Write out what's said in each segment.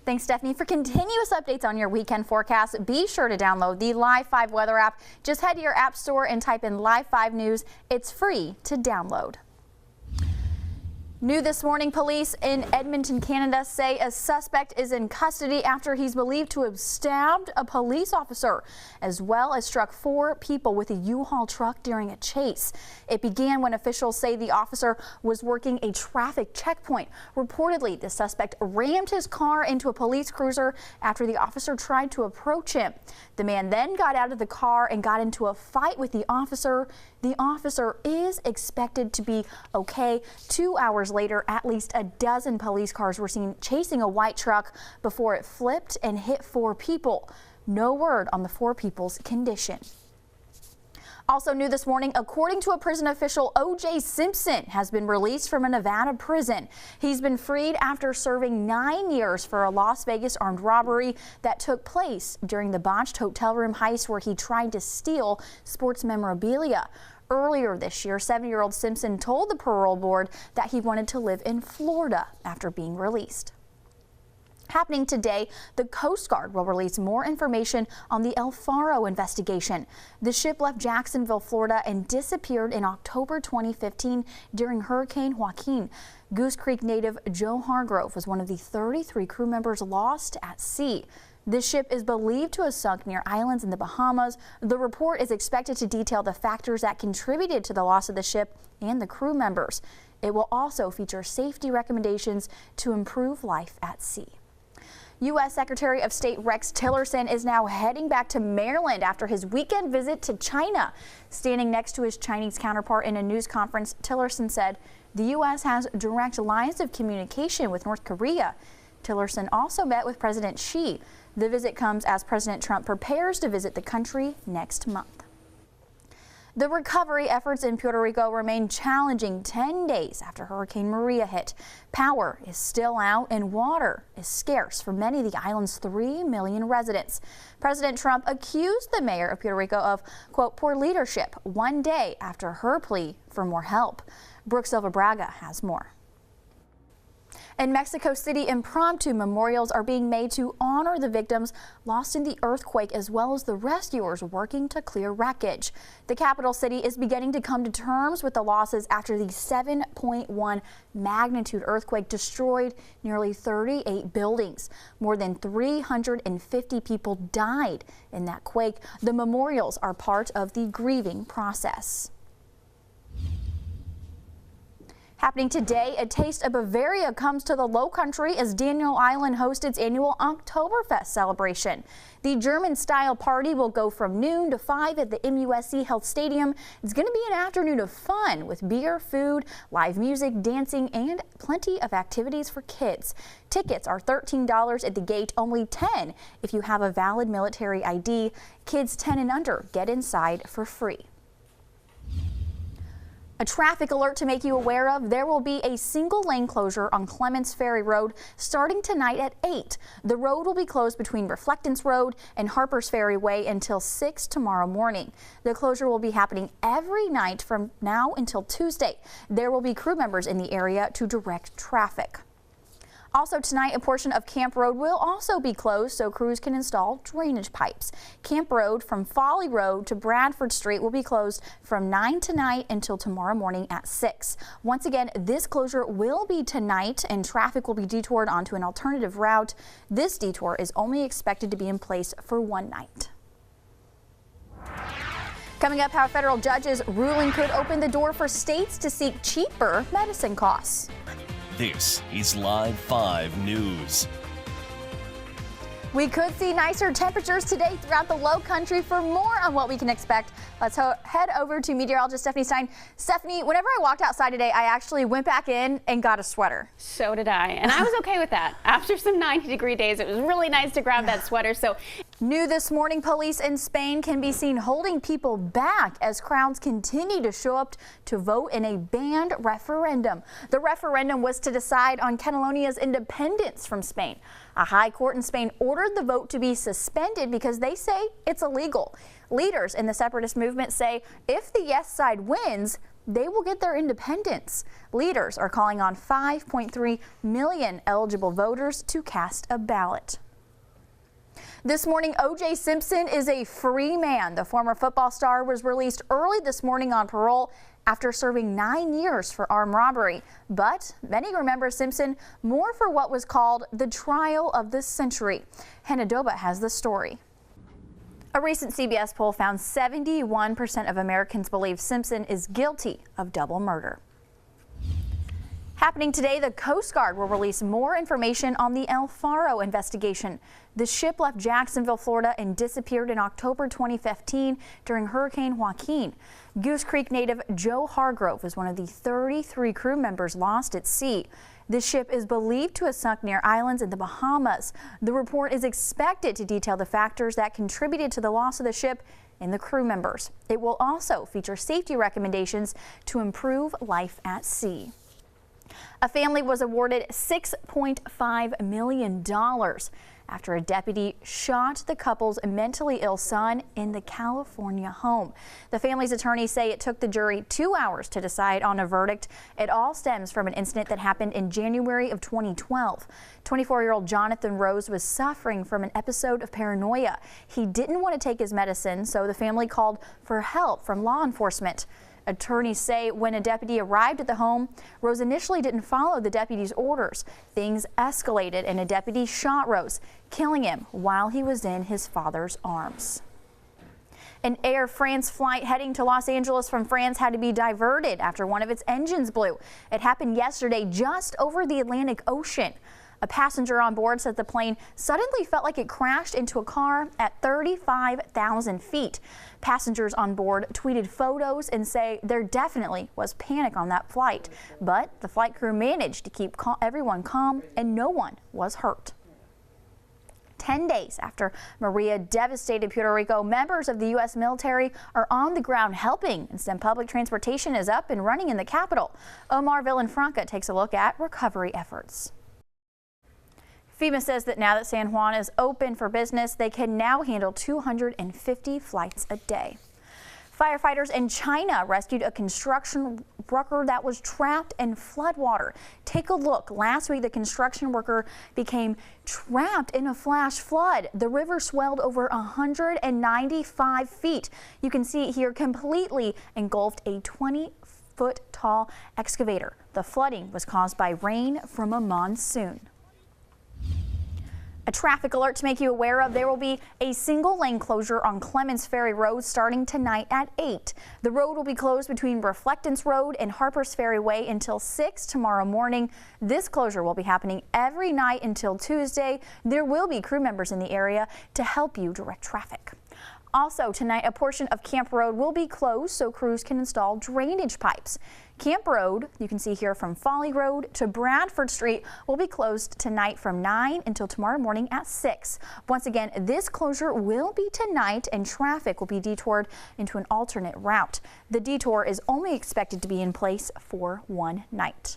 Thanks, Stephanie. For continuous updates on your weekend forecast, be sure to download the Live 5 weather app. Just head to your app store and type in Live 5 News. It's free to download. New this morning, police in Edmonton, Canada say a suspect is in custody after he's believed to have stabbed a police officer, as well as struck 4 people with a U-Haul truck during a chase. It began when officials say the officer was working a traffic checkpoint. Reportedly, the suspect rammed his car into a police cruiser after the officer tried to approach him. The man then got out of the car and got into a fight with the officer. The officer is expected to be okay. 2 hours later, at least a dozen police cars were seen chasing a white truck before it flipped and hit 4 people. No word on the 4 people's condition. Also new this morning, according to a prison official, O.J. Simpson has been released from a Nevada prison. He's been freed after serving 9 years for a Las Vegas armed robbery that took place during the botched hotel room heist where he tried to steal sports memorabilia. Earlier this year, 7-year-old Simpson told the parole board that he wanted to live in Florida after being released. Happening today, the Coast Guard will release more information on the El Faro investigation. The ship left Jacksonville, Florida and disappeared in October 2015 during Hurricane Joaquin. Goose Creek native Joe Hargrove was one of the 33 crew members lost at sea. This ship is believed to have sunk near islands in the Bahamas. The report is expected to detail the factors that contributed to the loss of the ship and the crew members. It will also feature safety recommendations to improve life at sea. U.S. Secretary of State Rex Tillerson is now heading back to Maryland after his weekend visit to China. Standing next to his Chinese counterpart in a news conference, Tillerson said the U.S. has direct lines of communication with North Korea. Tillerson also met with President Xi. The visit comes as President Trump prepares to visit the country next month. The recovery efforts in Puerto Rico remain challenging 10 days after Hurricane Maria hit. Power is still out and water is scarce for many of the island's 3 million residents. President Trump accused the mayor of Puerto Rico of, quote, poor leadership 1 day after her plea for more help. Brooke Silva Braga has more. In Mexico City, impromptu memorials are being made to honor the victims lost in the earthquake, as well as the rescuers working to clear wreckage. The capital city is beginning to come to terms with the losses after the 7.1 magnitude earthquake destroyed nearly 38 buildings. More than 350 people died in that quake. The memorials are part of the grieving process. Happening today, a taste of Bavaria comes to the Low Country as Daniel Island hosts its annual Oktoberfest celebration. The German-style party will go from noon to 5 at the MUSC Health Stadium. It's going to be an afternoon of fun with beer, food, live music, dancing, and plenty of activities for kids. Tickets are $13 at the gate, only $10 if you have a valid military ID. Kids 10 and under get inside for free. A traffic alert to make you aware of. There will be a single lane closure on Clements Ferry Road starting tonight at 8. The road will be closed between Reflectance Road and Harper's Ferry Way until 6 tomorrow morning. The closure will be happening every night from now until Tuesday. There will be crew members in the area to direct traffic. Also tonight, a portion of Camp Road will also be closed so crews can install drainage pipes. Camp Road from Folly Road to Bradford Street will be closed from 9 tonight until tomorrow morning at 6. Once again, this closure will be tonight and traffic will be detoured onto an alternative route. This detour is only expected to be in place for 1 night. Coming up, how a federal judge's ruling could open the door for states to seek cheaper medicine costs. This is Live 5 News. We could see nicer temperatures today throughout the Low Country. For more on what we can expect, let's head over to meteorologist Stephanie Stein. Stephanie, whenever I walked outside today, I actually went back in and got a sweater. So did I, and I was okay with that. After some 90-degree days, it was really nice to grab that sweater. So, new this morning, police in Spain can be seen holding people back as crowds continue to show up to vote in a banned referendum. The referendum was to decide on Catalonia's independence from Spain. A high court in Spain ordered the vote to be suspended because they say it's illegal. Leaders in the separatist movement say if the yes side wins, they will get their independence. Leaders are calling on 5.3 million eligible voters to cast a ballot. This morning, O.J. Simpson is a free man. The former football star was released early this morning on parole after serving 9 years for armed robbery. But many remember Simpson more for what was called the trial of the century. Hannah Doba has the story. A recent CBS poll found 71% of Americans believe Simpson is guilty of double murder. Happening today, the Coast Guard will release more information on the El Faro investigation. The ship left Jacksonville, Florida, and disappeared in October 2015 during Hurricane Joaquin. Goose Creek native Joe Hargrove is one of the 33 crew members lost at sea. This ship is believed to have sunk near islands in the Bahamas. The report is expected to detail the factors that contributed to the loss of the ship and the crew members. It will also feature safety recommendations to improve life at sea. A family was awarded $6.5 million after a deputy shot the couple's mentally ill son in the California home. The family's attorneys say it took the jury 2 hours to decide on a verdict. It all stems from an incident that happened in January of 2012. 24-year-old Jonathan Rose was suffering from an episode of paranoia. He didn't want to take his medicine, so the family called for help from law enforcement. Attorneys say when a deputy arrived at the home, Rose initially didn't follow the deputy's orders. Things escalated and a deputy shot Rose, killing him while he was in his father's arms. An Air France flight heading to Los Angeles from France had to be diverted after one of its engines blew. It happened yesterday just over the Atlantic Ocean. A passenger on board said the plane suddenly felt like it crashed into a car at 35,000 feet. Passengers on board tweeted photos and say there definitely was panic on that flight. But the flight crew managed to keep everyone calm and no one was hurt. 10 days after Maria devastated Puerto Rico, members of the U.S. military are on the ground helping, and some public transportation is up and running in the capital. Omar Villanfranca takes a look at recovery efforts. FEMA says that now that San Juan is open for business, they can now handle 250 flights a day. Firefighters in China rescued a construction worker that was trapped in floodwater. Take a look. Last week, the construction worker became trapped in a flash flood. The river swelled over 195 feet. You can see it here, completely engulfed a 20-foot tall excavator. The flooding was caused by rain from a monsoon. A traffic alert to make you aware of. There will be a single lane closure on Clemens Ferry Road starting tonight at 8. The road will be closed between Reflectance Road and Harpers Ferry Way until 6 tomorrow morning. This closure will be happening every night until Tuesday. There will be crew members in the area to help you direct traffic. Also tonight, a portion of Camp Road will be closed so crews can install drainage pipes. Camp Road, you can see here from Folly Road to Bradford Street, will be closed tonight from 9 until tomorrow morning at 6. Once again, this closure will be tonight and traffic will be detoured into an alternate route. The detour is only expected to be in place for one night.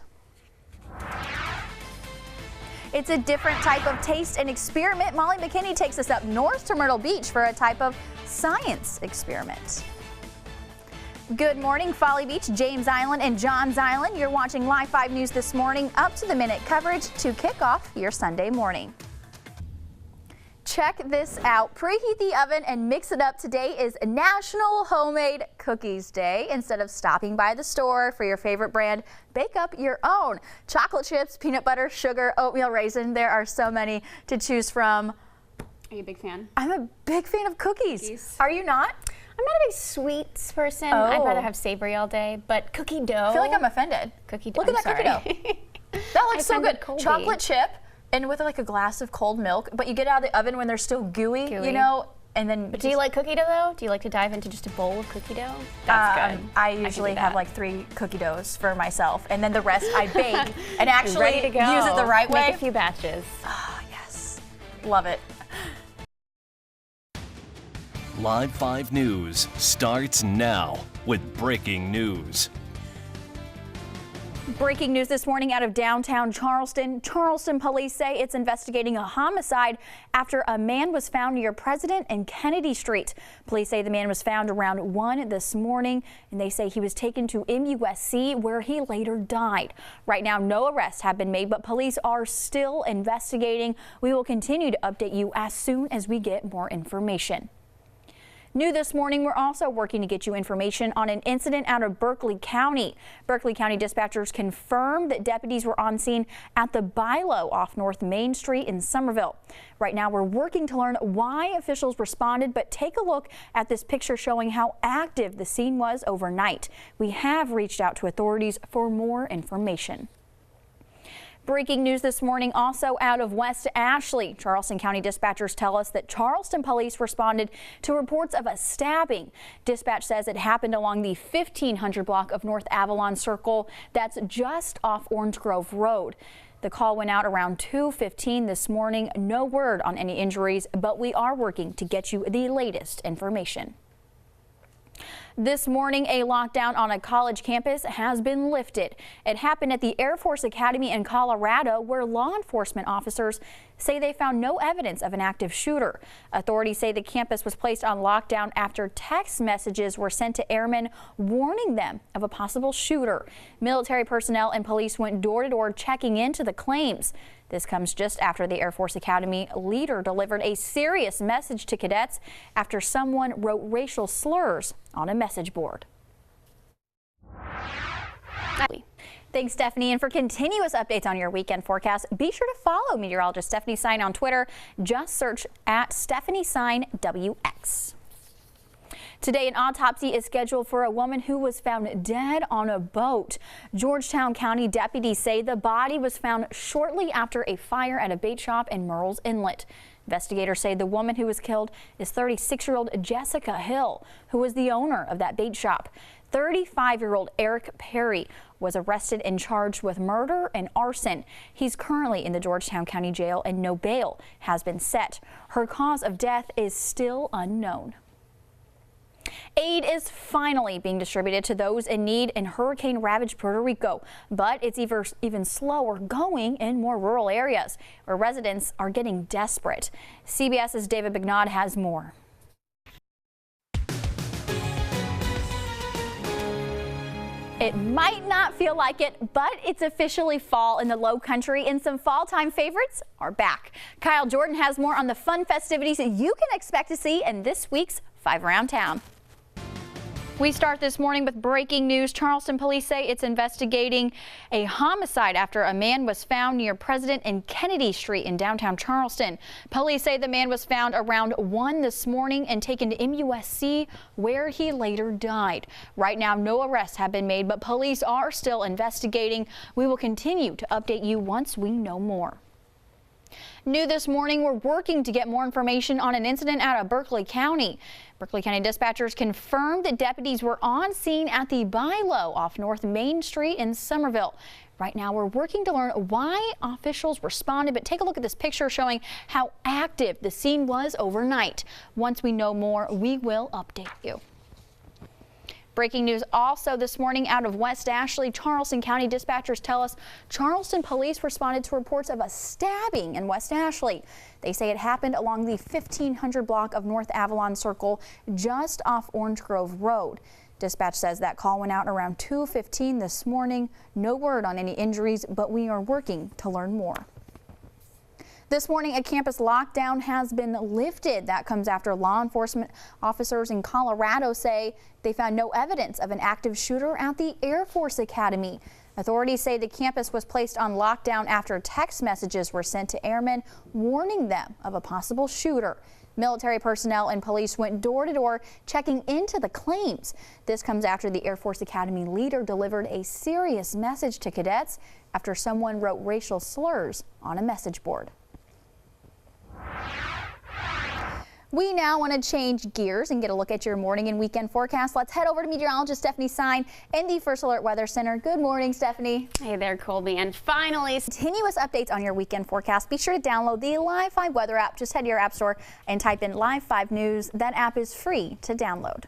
It's a different type of taste and experiment. Molly McKinney takes us up north to Myrtle Beach for a type of science experiment. Good morning, Folly Beach, James Island, and Johns Island. You're watching Live 5 News this morning, up-to-the-minute coverage to kick off your Sunday morning. Check this out. Preheat the oven and mix it up. Today is National Homemade Cookies Day. Instead of stopping by the store for your favorite brand, bake up your own. Chocolate chips, peanut butter, sugar, oatmeal, raisin. There are so many to choose from. Are you a big fan? I'm a big fan of cookies. Are you not? I'm not a big sweets person. Oh. I'd rather have savory all day, but cookie dough. I feel like I'm offended. Cookie dough. Look at that cookie dough. That looks so good. Chocolate chip. And with like a glass of cold milk, but you get out of the oven when they're still gooey. You know, and then. But do you like cookie dough though? Do you like to dive into just a bowl of cookie dough? That's good. I usually have like 3 cookie doughs for myself, and then the rest I bake and actually ready to go. Use it the right way. Make a few batches. Oh, yes. Love it. Live 5 News starts now with breaking news. Breaking news this morning out of downtown Charleston. Charleston police say it's investigating a homicide after a man was found near President and Kennedy Street. Police say the man was found around 1 this morning, and they say he was taken to MUSC where he later died. Right now, no arrests have been made, but police are still investigating. We will continue to update you as soon as we get more information. New this morning, we're also working to get you information on an incident out of Berkeley County. Berkeley County dispatchers confirmed that deputies were on scene at the Bilo off North Main Street in Somerville. Right now, we're working to learn why officials responded, but take a look at this picture showing how active the scene was overnight. We have reached out to authorities for more information. Breaking news this morning also out of West Ashley. Charleston County dispatchers tell us that Charleston police responded to reports of a stabbing. Dispatch says it happened along the 1500 block of North Avalon Circle. That's just off Orange Grove Road. The call went out around 2:15 this morning. No word on any injuries, but we are working to get you the latest information. This morning, a lockdown on a college campus has been lifted. It happened at the Air Force Academy in Colorado, where law enforcement officers say they found no evidence of an active shooter. Authorities say the campus was placed on lockdown after text messages were sent to airmen warning them of a possible shooter. Military personnel and police went door to door checking into the claims. This comes just after the Air Force Academy leader delivered a serious message to cadets after someone wrote racial slurs on a message board. Thanks, Stephanie. And for continuous updates on your weekend forecast, be sure to follow meteorologist Stephanie Sign on Twitter. Just search at Stephanie Sign WX. Today, an autopsy is scheduled for a woman who was found dead on a boat. Georgetown County deputies say the body was found shortly after a fire at a bait shop in Murrells Inlet. Investigators say the woman who was killed is 36-year-old Jessica Hill, who was the owner of that bait shop. 35-year-old Eric Perry was arrested and charged with murder and arson. He's currently in the Georgetown County Jail and no bail has been set. Her cause of death is still unknown. Aid is finally being distributed to those in need in hurricane-ravaged Puerto Rico, but it's even slower going in more rural areas where residents are getting desperate. CBS's David Bignod has more. It might not feel like it, but it's officially fall in the Low Country, and some fall time favorites are back. Kyle Jordan has more on the fun festivities that you can expect to see in this week's 5 Around Town. We start this morning with breaking news. Charleston police say it's investigating a homicide after a man was found near President and Kennedy Street in downtown Charleston. Police say the man was found around 1 this morning and taken to MUSC where he later died. Right now, no arrests have been made, but police are still investigating. We will continue to update you once we know more. New this morning, we're working to get more information on an incident out of Berkeley County. Berkeley County dispatchers confirmed that deputies were on scene at the Bilo off North Main Street in Somerville. Right now, we're working to learn why officials responded, but take a look at this picture showing how active the scene was overnight. Once we know more, we will update you. Breaking news also this morning out of West Ashley. Charleston County dispatchers tell us Charleston police responded to reports of a stabbing in West Ashley. They say it happened along the 1500 block of North Avalon Circle just off Orange Grove Road. Dispatch says that call went out around 2:15 this morning. No word on any injuries, but we are working to learn more. This morning, a campus lockdown has been lifted. That comes after law enforcement officers in Colorado say they found no evidence of an active shooter at the Air Force Academy. Authorities say the campus was placed on lockdown after text messages were sent to airmen warning them of a possible shooter. Military personnel and police went door to door checking into the claims. This comes after the Air Force Academy leader delivered a serious message to cadets after someone wrote racial slurs on a message board. We now want to change gears and get a look at your morning and weekend forecast. Let's head over to meteorologist Stephanie Sign in the First Alert Weather Center. Good morning, Stephanie. Hey there, Colby. And finally, continuous updates on your weekend forecast. Be sure to download the Live 5 weather app. Just head to your app store and type in Live 5 News. That app is free to download.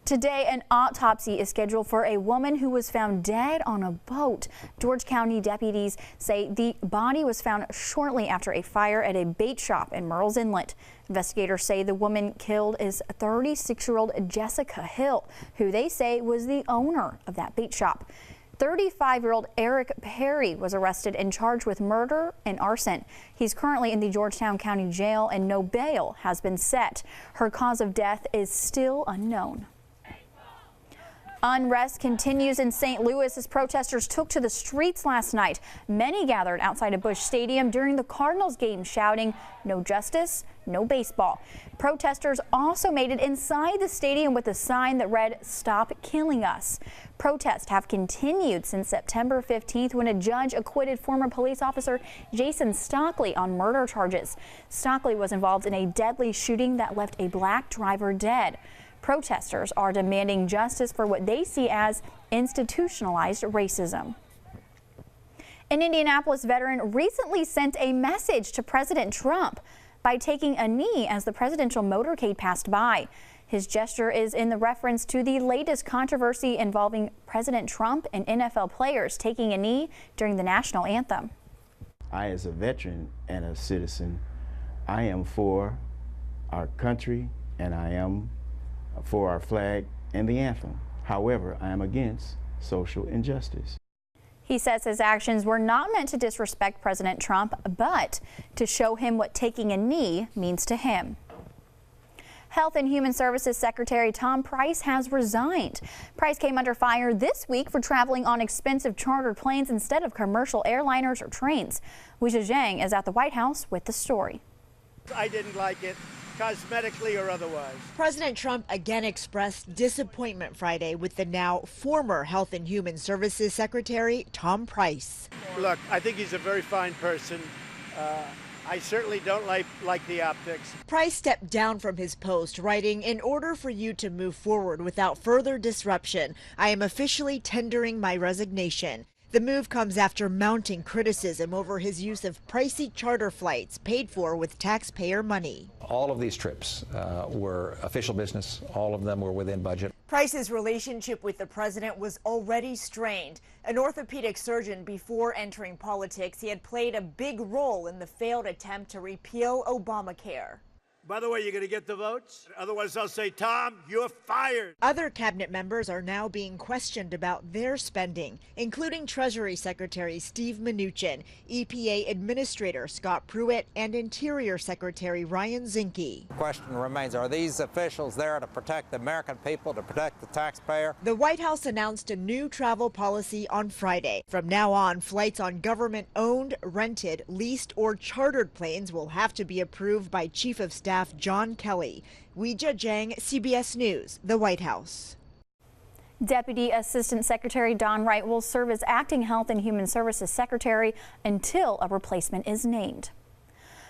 Today, an autopsy is scheduled for a woman who was found dead on a boat. George County deputies say the body was found shortly after a fire at a bait shop in Murrells Inlet. Investigators say the woman killed is 36-year-old Jessica Hill, who they say was the owner of that bait shop. 35-year-old Eric Perry was arrested and charged with murder and arson. He's currently in the Georgetown County Jail and no bail has been set. Her cause of death is still unknown. Unrest continues in St. Louis as protesters took to the streets last night. Many gathered outside of Busch Stadium during the Cardinals game shouting, "No justice, no baseball." Protesters also made it inside the stadium with a sign that read, "Stop killing us." Protests have continued since September 15th when a judge acquitted former police officer Jason Stockley on murder charges. Stockley was involved in a deadly shooting that left a black driver dead. Protesters are demanding justice for what they see as institutionalized racism. An Indianapolis veteran recently sent a message to President Trump by taking a knee as the presidential motorcade passed by. His gesture is in the reference to the latest controversy involving President Trump and NFL players taking a knee during the national anthem. I, as a veteran and a citizen, I am for our country and I am for our flag and the anthem. However, I am against social injustice. He says his actions were not meant to disrespect President Trump, but to show him what taking a knee means to him. Health and Human Services Secretary Tom Price has resigned. Price came under fire this week for traveling on expensive chartered planes instead of commercial airliners or trains. Weijia Zhang is at the White House with the story. I didn't like it, cosmetically or otherwise. President Trump again expressed disappointment Friday with the now former Health and Human Services Secretary Tom Price. Look, I think he's a very fine person. I certainly don't like the optics. Price stepped down from his post, writing, "In order for you to move forward without further disruption, I am officially tendering my resignation." The move comes after mounting criticism over his use of pricey charter flights paid for with taxpayer money. All of these trips were official business. All of them were within budget. Price's relationship with the president was already strained. An orthopedic surgeon before entering politics, he had played a big role in the failed attempt to repeal Obamacare. By the way, you're going to get the votes? Otherwise, I'll say, Tom, you're fired. Other cabinet members are now being questioned about their spending, including Treasury Secretary Steve Mnuchin, EPA Administrator Scott Pruitt, and Interior Secretary Ryan Zinke. The question remains, are these officials there to protect the American people, to protect the taxpayer? The White House announced a new travel policy on Friday. From now on, flights on government-owned, rented, leased, or chartered planes will have to be approved by Chief of Staff John Kelly. Weijia Zhang, CBS News, the White House. Deputy Assistant Secretary Don Wright will serve as acting Health and Human Services Secretary until a replacement is named.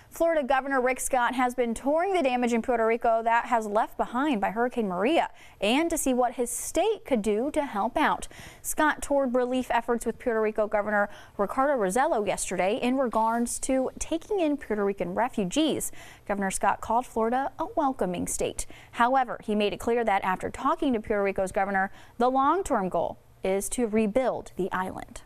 Florida Governor Rick Scott has been touring the damage in Puerto Rico that has left behind by Hurricane Maria and to see what his state could do to help out. Scott toured relief efforts with Puerto Rico Governor Ricardo Rosello yesterday in regards to taking in Puerto Rican refugees. Governor Scott called Florida a welcoming state. However, he made it clear that after talking to Puerto Rico's governor, the long-term goal is to rebuild the island.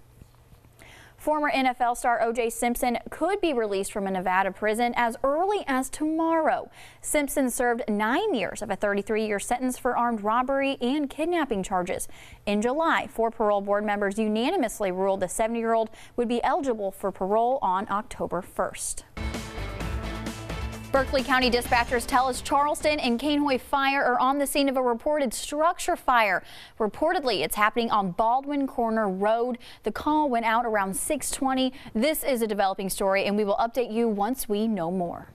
Former NFL star O.J. Simpson could be released from a Nevada prison as early as tomorrow. Simpson served 9 years of a 33-year sentence for armed robbery and kidnapping charges. In July, 4 parole board members unanimously ruled the 70-year-old would be eligible for parole on October 1st. Berkeley County dispatchers tell us Charleston and Cainhoy Fire are on the scene of a reported structure fire. Reportedly, it's happening on Baldwin Corner Road. The call went out around 6:20. This is a developing story, and we will update you once we know more.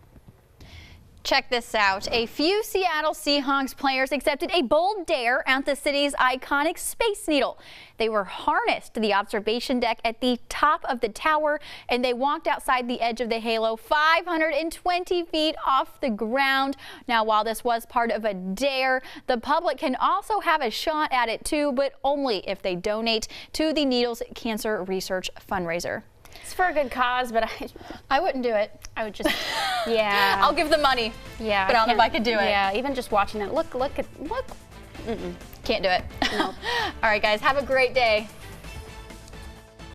Check this out. A few Seattle Seahawks players accepted a bold dare at the city's iconic Space Needle. They were harnessed to the observation deck at the top of the tower, and they walked outside the edge of the halo 520 feet off the ground. Now, while this was part of a dare, the public can also have a shot at it too, but only if they donate to the Needle's Cancer Research Fundraiser. It's for a good cause, but I wouldn't do it. I would just, yeah. I'll give the money. Yeah. But I don't know if I could do it. Yeah, even just watching it. Look. Can't do it. No. All right, guys, have a great day.